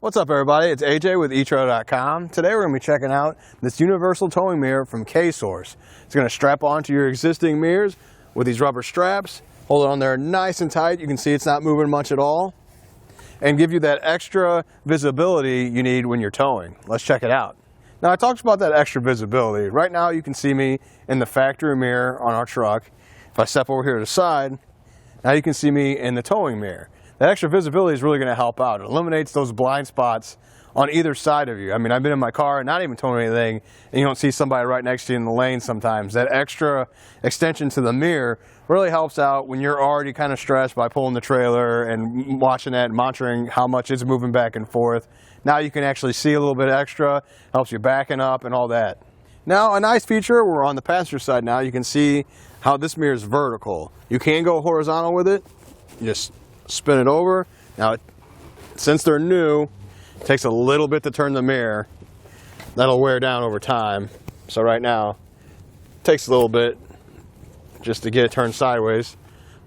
What's up, everybody? It's AJ with etrailer.com. Today we're going to be checking out this universal towing mirror from K-Source. It's going to strap onto your existing mirrors with these rubber straps. Hold it on there nice and tight. You can see it's not moving much at all. And give you that extra visibility you need when you're towing. Let's check it out. Now, I talked about that extra visibility. Right now you can see me in the factory mirror on our truck. If I step over here to the side, now you can see me in the towing mirror. That extra visibility is really going to help out. It eliminates those blind spots on either side of you. I mean, I've been in my car and not even towing anything, and you don't see somebody right next to you in the lane sometimes. That extra extension to the mirror really helps out when you're already kind of stressed by pulling the trailer and watching that and monitoring how much it's moving back and forth. Now you can actually see a little bit extra, helps you backing up and all that. Now, a nice feature, we're on the passenger side now, you can see how this mirror is vertical. You can go horizontal with it. You just spin it over. Now, since they're new, it takes a little bit to turn the mirror. That'll wear down over time. So right now, it takes a little bit just to get it turned sideways.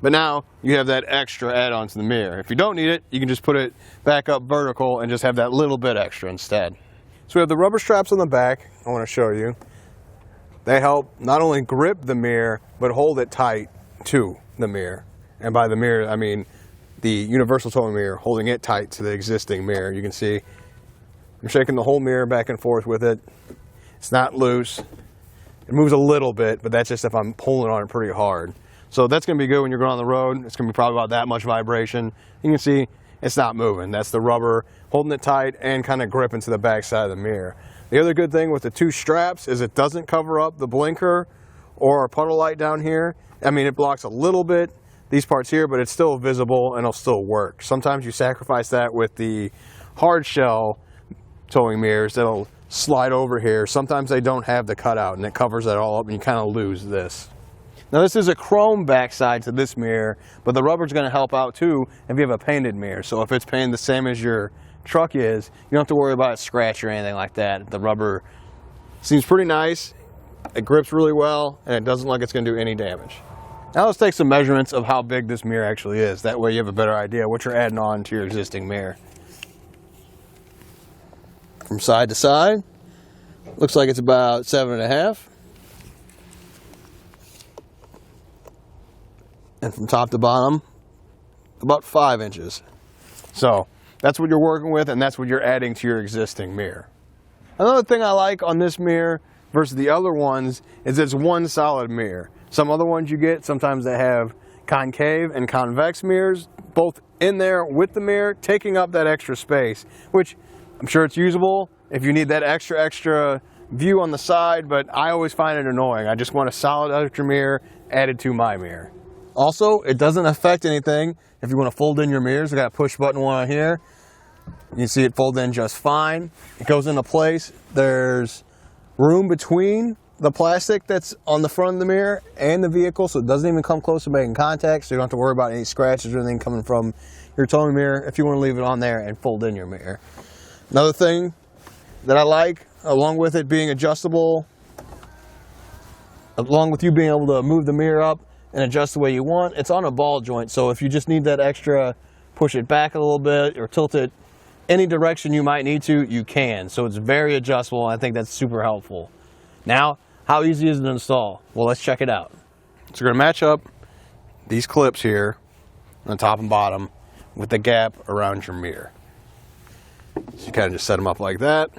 But now you have that extra add-on to the mirror. If you don't need it, you can just put it back up vertical and just have that little bit extra instead. So we have the rubber straps on the back. I want to show you. They help not only grip the mirror, but hold it tight to the mirror. And by the mirror, I mean the universal towing mirror, holding it tight to the existing mirror. You can see I'm shaking the whole mirror back and forth with it. It's not loose. It moves a little bit, but that's just if I'm pulling on it pretty hard. So that's going to be good when you're going on the road. It's going to be probably about that much vibration. You can see it's not moving. That's the rubber holding it tight and kind of gripping to the back side of the mirror. The other good thing with the two straps is it doesn't cover up the blinker or our puddle light down here. I mean, it blocks a little bit these parts here, but it's still visible and it'll still work. Sometimes you sacrifice that with the hard shell towing mirrors that'll slide over here. Sometimes they don't have the cutout and it covers that all up and you kind of lose this. Now, this is a chrome backside to this mirror, but the rubber's going to help out too if you have a painted mirror. So if it's painted the same as your truck is, you don't have to worry about a scratch or anything like that. The rubber seems pretty nice, it grips really well, and it doesn't look like it's going to do any damage. Now let's take some measurements of how big this mirror actually is. That way you have a better idea what you're adding on to your existing mirror. From side to side, looks like it's about 7.5. And from top to bottom, about 5 inches. So that's what you're working with, and that's what you're adding to your existing mirror. Another thing I like on this mirror versus the other ones is it's one solid mirror. Some other ones you get, sometimes they have concave and convex mirrors, both in there with the mirror, taking up that extra space, which I'm sure it's usable if you need that extra view on the side, but I always find it annoying. I just want a solid extra mirror added to my mirror. Also, it doesn't affect anything if you want to fold in your mirrors. I got a push button one on here. You can see it fold in just fine. It goes into place. There's room between the plastic that's on the front of the mirror and the vehicle, so it doesn't even come close to making contact, so you don't have to worry about any scratches or anything coming from your towing mirror if you want to leave it on there and fold in your mirror. Another thing that I like, along with it being adjustable, along with you being able to move the mirror up and adjust the way you want, it's on a ball joint, so if you just need that extra, push it back a little bit or tilt it any direction you might need to, you can. So it's very adjustable, and I think that's super helpful. Now, how easy is it to install? Well, let's check it out. So we're going to match up these clips here on the top and bottom with the gap around your mirror. So you kind of just set them up like that.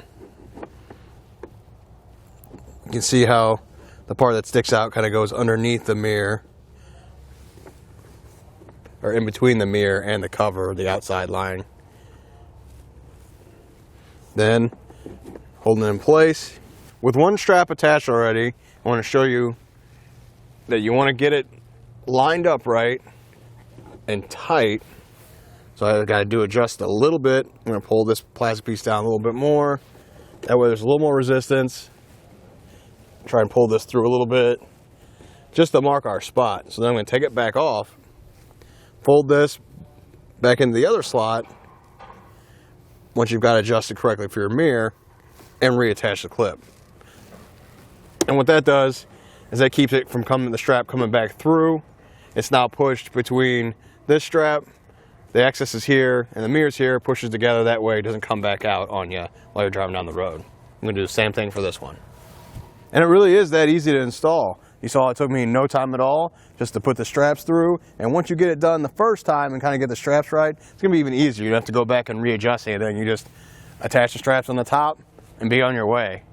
You can see how the part that sticks out kind of goes underneath the mirror, or in between the mirror and the cover, the outside line. Then, holding it in place. With one strap attached already, I want to show you that you want to get it lined up right and tight. So I've got to do adjust a little bit. I'm going to pull this plastic piece down a little bit more. That way there's a little more resistance. Try and pull this through a little bit just to mark our spot. So then I'm going to take it back off, fold this back into the other slot once you've got it adjusted correctly for your mirror, and reattach the clip. And what that does is that keeps it from the strap coming back through. It's now pushed between this strap The excess is here and the mirror's here, pushes together that way, it doesn't come back out on you while you're driving down the road. I'm going to do the same thing for this one. And it really is that easy to install. You saw it took me no time at all just to put the straps through, and once you get it done the first time and kind of get the straps right, it's going to be even easier. You don't have to go back and readjust anything. You just attach the straps on the top and be on your way.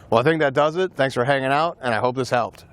Well, I think that does it. Thanks for hanging out, and I hope this helped.